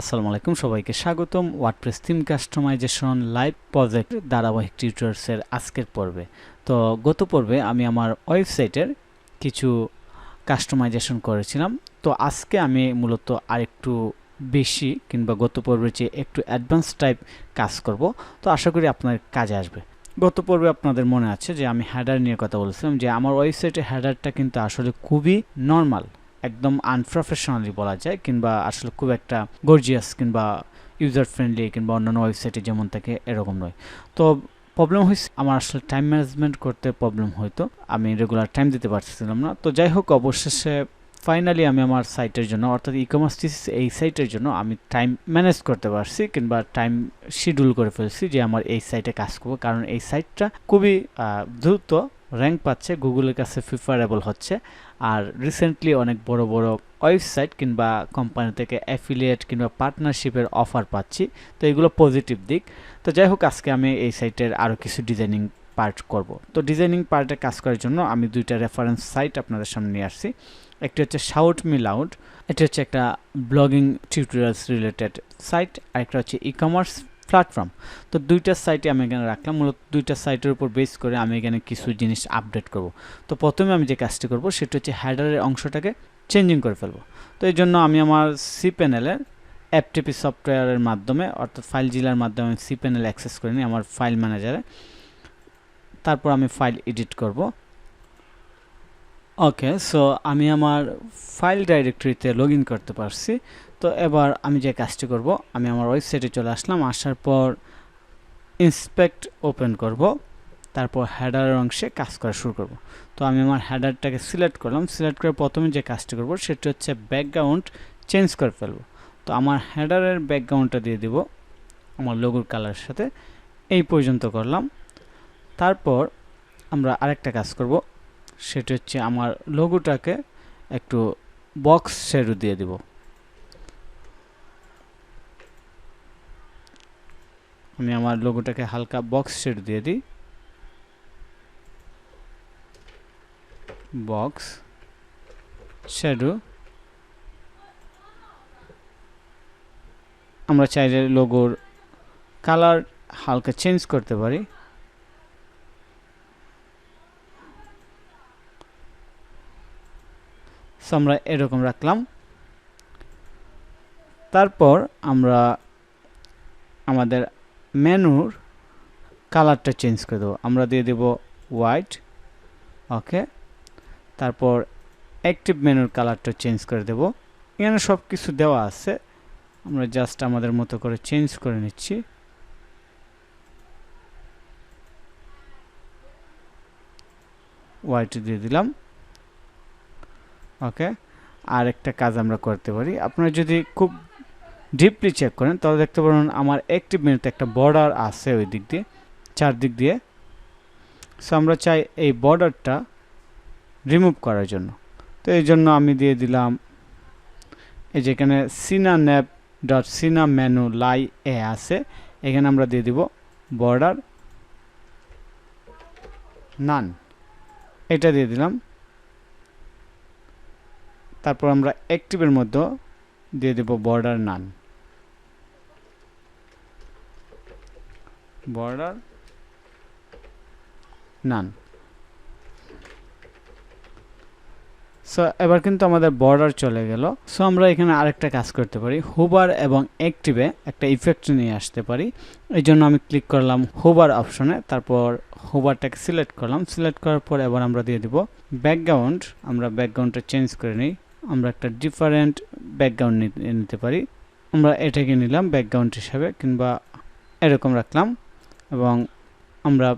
আসসালামু আলাইকুম সবাইকে স্বাগতম WordPress theme customisation live project ধারাবাহিক টিউটোরিয়ালসের আজকের পর্বে। তো গত পর্বে আমি আমার ওয়েবসাইটের কিছু কাস্টমাইজেশন করেছিলাম। তো আজকে আমি মূলত আরেকটু বেশি কিংবা গত পর্বের চেয়ে একটু অ্যাডভান্স টাইপ কাজ করব। তো আশা করি আপনার কাজে আসবে। গত পর্বে আপনাদের মনে আছে যে আমি হেডার নিয়ে কথা বলেছিলাম, যে আমার ওয়েবসাইটের হেডারটা কিন্তু আসলে খুবই নর্মাল, একদম আনপ্রফেশনালি বলা যায়, কিংবা আসলে খুব একটা গর্জিয়াস কিংবা ইউজার ফ্রেন্ডলি কিংবা অন্যান্য ওয়েবসাইটে যেমন থাকে এরকম নয়। তো প্রবলেম হয়েছে আমার আসলে টাইম ম্যানেজমেন্ট করতে প্রবলেম হয়তো, আমি রেগুলার টাইম দিতে পারছিলাম না। তো যাই হোক, অবশেষে ফাইনালি আমি আমার সাইটের জন্য অর্থাৎ ইকমার্স এই সাইটের জন্য আমি টাইম ম্যানেজ করতে পারছি কিংবা টাইম শিডিউল করে ফেলছি যে আমার এই সাইটে কাজ করবো, কারণ এই সাইটটা খুবই দ্রুত র্যাঙ্ক পাচ্ছে, গুগলের কাছে প্রিফারেবল হচ্ছে। আর রিসেন্টলি অনেক বড় বড় ওয়েবসাইট কিংবা কোম্পানি থেকে অ্যাফিলিয়েট কিংবা পার্টনারশিপের অফার পাচ্ছি। তো এগুলো পজিটিভ দিক। তো যাই হোক, আজকে আমি এই সাইটের আরও কিছু ডিজাইনিং পার্ট করব। তো ডিজাইনিং পার্টে কাজ করার জন্য আমি দুইটা রেফারেন্স সাইট আপনাদের সামনে নিয়ে আসছি। একটি হচ্ছে শাউট মি লাউড, এটা হচ্ছে একটা ব্লগিং টিউটোরিয়ালস রিলেটেড সাইট, আর একটা হচ্ছে ইকমার্স প্ল্যাটফর্ম। তো দুইটা সাইটে আমি এখানে রাখলাম, মূলত দুইটা সাইটের উপর বেস করে আমি এখানে কিছু জিনিস আপডেট করব। তো প্রথমে আমি যে কাজটি করব সেটা হচ্ছে হেডারের অংশটাকে চেঞ্জিং করে ফেলবো। তো এই জন্য আমি আমার সি প্যানেলের এফটিপি সফটওয়্যারের মাধ্যমে অর্থাৎ ফাইল জিলার মাধ্যমে সি প্যানেল অ্যাক্সেস করে নিই আমার ফাইল ম্যানেজারে। তারপর আমি ফাইল এডিট করব। ওকে, সো আমি আমার ফাইল ডাইরেক্টরিতে লগ ইন করতে পারছি। তো এবার আমি যে কাজটি করব, আমি আমার ওয়েবসাইটে চলে আসলাম। আসার পর ইন্সপেক্ট ওপেন করব, তারপর হেডারের অংশে কাজ করা শুরু করব। তো আমি আমার হেডারটাকে সিলেক্ট করলাম। সিলেক্ট করে প্রথমে যে কাজটি করব সেটা হচ্ছে ব্যাকগ্রাউন্ড চেঞ্জ করে ফেলব। তো আমার হেডারের ব্যাকগ্রাউন্ডটা দিয়ে দিব আমার লোগোর কালারের সাথে। এই পর্যন্ত করলাম। তারপর আমরা আরেকটা কাজ করব, সেটা হচ্ছে আমার লোগোটাকে একটু বক্স শ্যাডো দিয়ে দিব। আমি আমার লোগোটাকে হালকা বক্স শ্যাডো দিয়ে দিই। Box shadow. আমরা চাইলে লোগোর কালার হালকা চেঞ্জ করতে পারি। সো আমরা এরকম রাখলাম। তারপর আমরা আমাদের মেনুর কালারটা চেঞ্জ করে দেবো। আমরা দিয়ে দেব হোয়াইট। ওকে, তারপর অ্যাক্টিভ মেনুর কালারটা চেঞ্জ করে দেব। এখানে সব কিছু দেওয়া আছে, আমরা জাস্ট আমাদের মতো করে চেঞ্জ করে নিচ্ছি। হোয়াইট দিয়ে দিলাম। ওকে, আর একটা কাজ আমরা করতে পারি, আপনারা যদি খুব ডিপলি চেক করেন তাহলে দেখতে পারেন আমার অ্যাক্টিভ মেনুতে একটা বর্ডার আছে ওই দিক দিয়ে, চারদিক দিয়ে। সো আমরা চাই এই বর্ডারটা রিমুভ করার জন্য। তো এই জন্য আমি দিয়ে দিলাম এই যেখানে সিনা মেনু লাই এ আছে, এখানে আমরা দিয়ে দিব বর্ডার নান, এটা দিয়ে দিলাম। তারপর আমরা অ্যাক্টিভের মধ্যে দিয়ে দেব বর্ডার নান, বর্ডার নান। সো এবার কিন্তু আমাদের বর্ডার চলে গেল। সো আমরা এখানে আরেকটা কাজ করতে পারি, হোভার এবং অ্যাক্টিভে একটা ইফেক্ট নিয়ে আসতে পারি। এই জন্য আমি ক্লিক করলাম হোভার অপশনে, তারপর হোভারটাকে সিলেক্ট করলাম। সিলেক্ট করার পর এবার আমরা দিয়ে দিব ব্যাকগ্রাউন্ড। আমরা ব্যাকগ্রাউন্ডটা চেঞ্জ করে নিই, আমরা একটা ডিফারেন্ট ব্যাকগ্রাউন্ড নিতে পারি। আমরা এটাকে নিলাম ব্যাকগ্রাউন্ড হিসাবে, কিংবা এরকম রাখলাম, এবং আমরা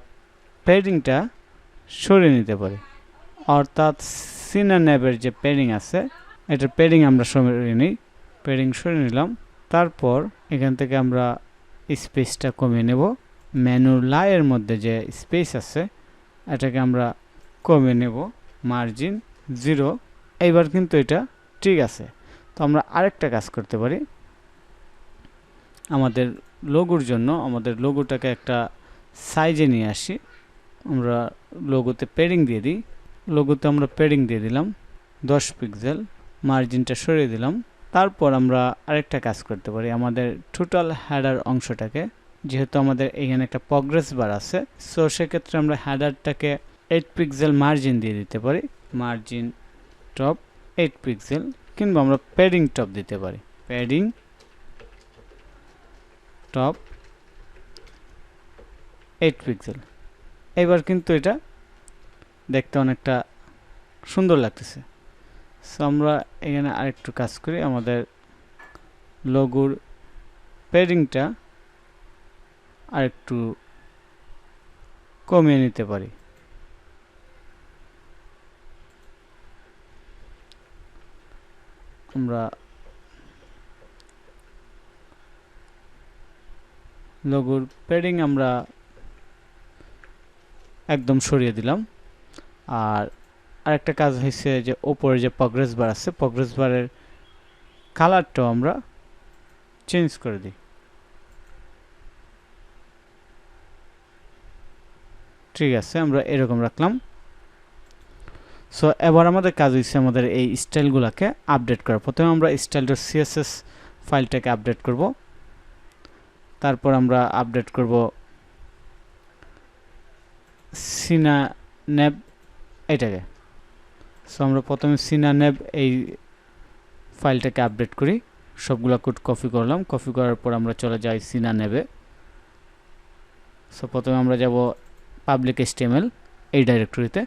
প্যাডিংটা সরিয়ে নিতে পারি, অর্থাৎ সিনানেবের যে প্যাডিং আছে এটার প্যাডিং আমরা সরিয়ে নিই। প্যাডিং সরিয়ে নিলাম। তারপর এখান থেকে আমরা স্পেসটা কমিয়ে নেব। মেনুর লাইয়ের মধ্যে যে স্পেস আছে এটাকে আমরা কমিয়ে নেব, মার্জিন 0। এইবার কিন্তু এটা ঠিক আছে। তো আমরা আরেকটা কাজ করতে পারি, আমাদের লোগোর জন্য আমাদের লোগোটাকে একটা সাইজে নিয়ে আসি। আমরা লোগোতে প্যাডিং দিয়ে দিই। লোগোতে আমরা প্যাডিং দিয়ে দিলাম 10 পিক্সেল, মার্জিনটা সরিয়ে দিলাম। তারপর আমরা আরেকটা কাজ করতে পারি, আমাদের টোটাল হেডার অংশটাকে, যেহেতু আমাদের এখানে একটা প্রগ্রেস বার আছে, সো সেক্ষেত্রে আমরা হেডারটাকে 8 পিক্সেল মার্জিন দিয়ে দিতে পারি, মার্জিন টপ 8 পিক্সেল, কিংবা আমরা প্যাডিং টপ দিতে পারি, প্যাডিং টপ 8 পিক্সেল। এবার কিন্তু এটা দেখতে অনেকটা সুন্দর লাগতেছে। সো আমরা এখানে আরেকটু কাজ করি, আমাদের লোগোর প্যাডিংটা আরেকটু কমিয়ে নিতে পারি। আমরা লোগোর প্যাডিং আমরা একদম সরিয়ে দিলাম। আর আরেকটা কাজ হয়েছে যে ওপরে যে প্রগ্রেস বার আছে, প্রগ্রেস বারের কালারটাও আমরা চেঞ্জ করে দিই। ঠিক আছে, আমরা এরকম রাখলাম। সো এবার আমাদের কাজ হয়েছে আমাদের এই স্টাইলগুলোকে আপডেট করা। প্রথমে আমরা style.css ফাইলটাকে আপডেট করব, তারপর আমরা আপডেট করব সিনানেব এটাকে। সো আমরা প্রথমে সিনানেব এই ফাইলটাকে আপডেট করি, সবগুলা কোড কপি করলাম, কপি করার পর আমরা চলে যাই সিনানেবে। সো প্রথমে আমরা যাব পাবলিক HTML এই ডাইরেক্টরিতে।